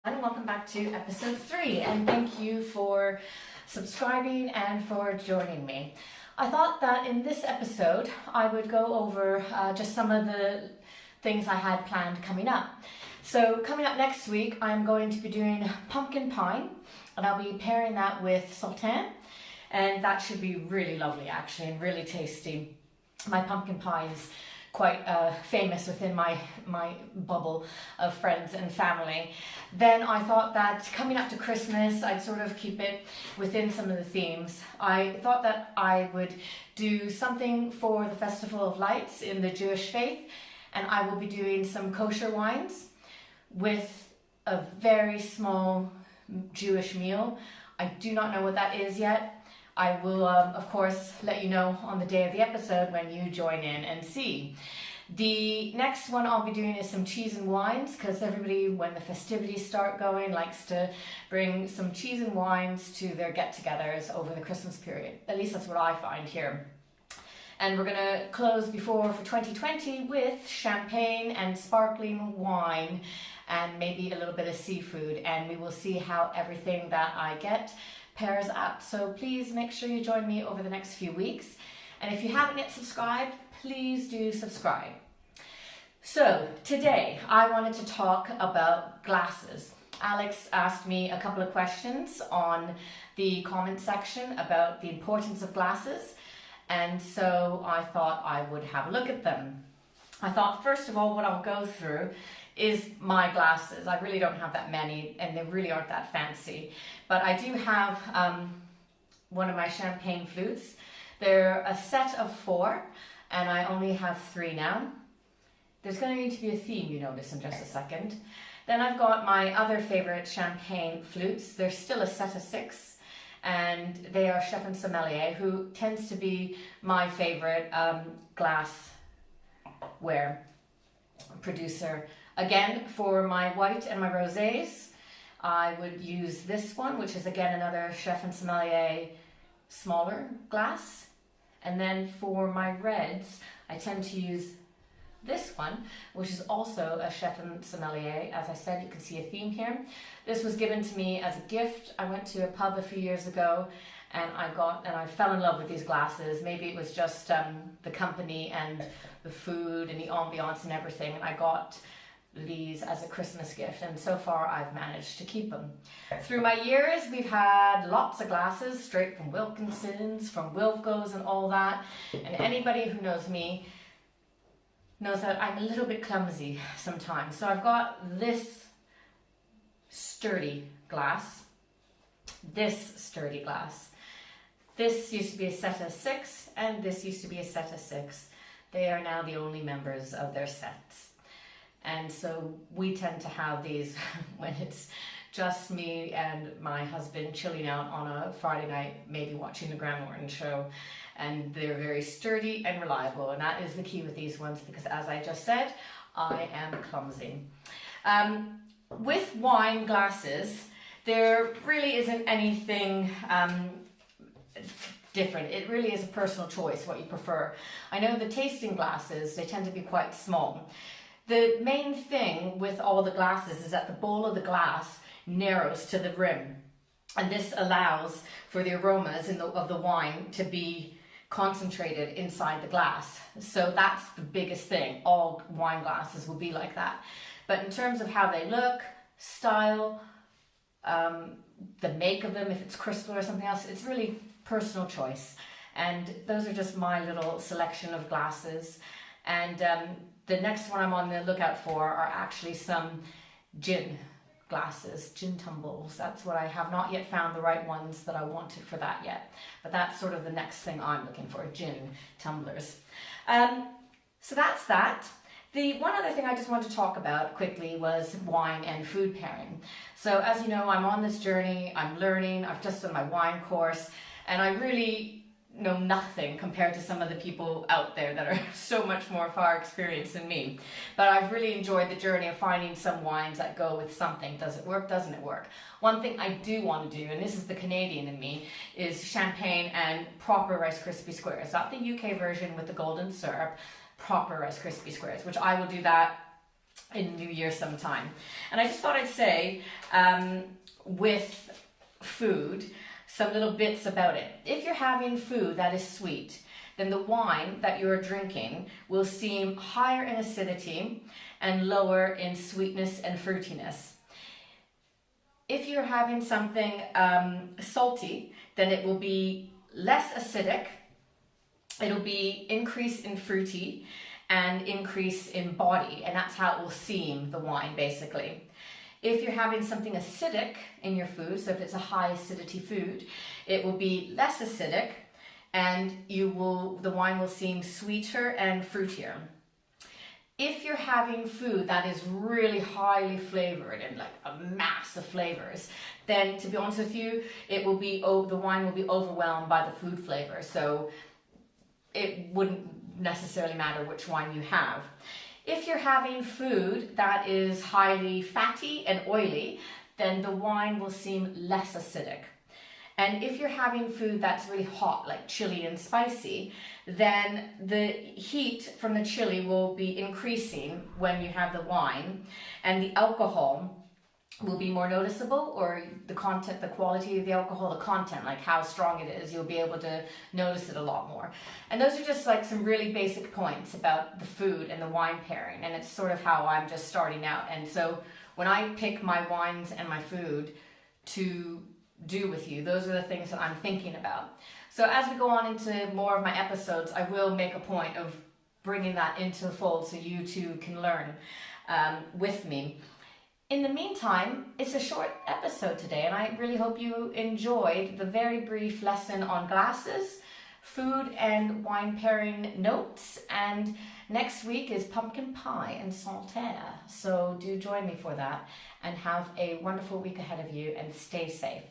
And welcome back to episode 3, and thank you for subscribing and for joining me. I thought that in this episode I would go over just some of the things I had planned coming up. So coming up next week I'm going to be doing pumpkin pie, and I'll be pairing that with sultan, and that should be really lovely actually and really tasty. My pumpkin pie is quite famous within my bubble of friends and family. Then I thought that coming up to Christmas, I'd sort of keep it within some of the themes. I thought that I would do something for the Festival of Lights in the Jewish faith, and I will be doing some kosher wines with a very small Jewish meal. I do not know what that is yet. I will, of course, let you know on the day of the episode when you join in and see. The next one I'll be doing is some cheese and wines, because everybody, when the festivities start going, likes to bring some cheese and wines to their get-togethers over the Christmas period. At least that's what I find here. And we're going to close for 2020 with champagne and sparkling wine and maybe a little bit of seafood, and we will see how everything that I get pairs up. So please make sure you join me over the next few weeks, and if you haven't yet subscribed, please do subscribe. So today I wanted to talk about glasses. Alex asked me a couple of questions on the comment section about the importance of glasses, and so I thought I would have a look at them. I thought first of all what I'll go through is my glasses. I really don't have that many, and they really aren't that fancy, but I do have one of my champagne flutes. They're a set of 4, and I only have 3 now. There's going to need to be a theme, you notice, in just a second. Then I've got my other favorite champagne flutes. They're still a set of 6, and they are Chef and Sommelier, who tends to be my favorite glassware producer. Again, for my white and my rosés, I would use this one, which is again another Chef and Sommelier smaller glass. And then for my reds, I tend to use this one, which is also a Chef and Sommelier. As I said, you can see a theme here. This was given to me as a gift. I went to a pub a few years ago, and I fell in love with these glasses. Maybe it was just the company and the food and the ambiance and everything, and I got these as a Christmas gift, and so far I've managed to keep them. Through my years, we've had lots of glasses straight from Wilkinson's, from Wilco's and all that, and anybody who knows me knows that I'm a little bit clumsy sometimes. So I've got this sturdy glass, this sturdy glass. This used to be a set of 6, and this used to be a set of 6. They are now the only members of their sets. And so we tend to have these when it's just me and my husband chilling out on a Friday night, maybe watching the Graham Norton show. And they're very sturdy and reliable. And that is the key with these ones, because as I just said, I am clumsy. With wine glasses, there really isn't anything different. It really is a personal choice what you prefer. I know the tasting glasses, they tend to be quite small. The main thing with all the glasses is that the bowl of the glass narrows to the rim, and this allows for the aromas of the wine to be concentrated inside the glass. So that's the biggest thing. All wine glasses will be like that. But in terms of how they look, style, the make of them, if it's crystal or something else, it's really personal choice. And those are just my little selection of glasses. And the next one I'm on the lookout for are actually some gin glasses, gin tumbles. That's what I have not yet found the right ones that I wanted for that yet. But that's sort of the next thing I'm looking for, gin tumblers. So that's that. The one other thing I just wanted to talk about quickly was wine and food pairing. So as you know, I'm on this journey, I'm learning, I've just done my wine course, and I really know nothing compared to some of the people out there that are so much more far experienced than me. But I've really enjoyed the journey of finding some wines that go with something. Does it work? Doesn't it work? One thing I do want to do, and this is the Canadian in me, is champagne and proper Rice Krispie squares. Not the UK version with the golden syrup, proper Rice Krispie squares, which I will do that in New Year sometime. And I just thought I'd say, with food, some little bits about it. If you're having food that is sweet, then the wine that you're drinking will seem higher in acidity and lower in sweetness and fruitiness. If you're having something salty, then it will be less acidic, it'll be increase in fruity and increase in body, and that's how it will seem, the wine basically. If you're having something acidic in your food, so if it's a high acidity food, it will be less acidic and the wine will seem sweeter and fruitier. If you're having food that is really highly flavored and like a mass of flavors, then to be honest with you, the wine will be overwhelmed by the food flavor. So it wouldn't necessarily matter which wine you have. If you're having food that is highly fatty and oily, then the wine will seem less acidic. And if you're having food that's really hot, like chili and spicy, then the heat from the chili will be increasing when you have the wine, and the alcohol will be more noticeable, or the content, the quality of the alcohol, the content, like how strong it is, you'll be able to notice it a lot more. And those are just like some really basic points about the food and the wine pairing, and it's sort of how I'm just starting out. And so when I pick my wines and my food to do with you, those are the things that I'm thinking about. So as we go on into more of my episodes, I will make a point of bringing that into the fold so you too can learn with me. In the meantime, it's a short episode today, and I really hope you enjoyed the very brief lesson on glasses, food and wine pairing notes, and next week is pumpkin pie and Santerre. So do join me for that, and have a wonderful week ahead of you, and stay safe.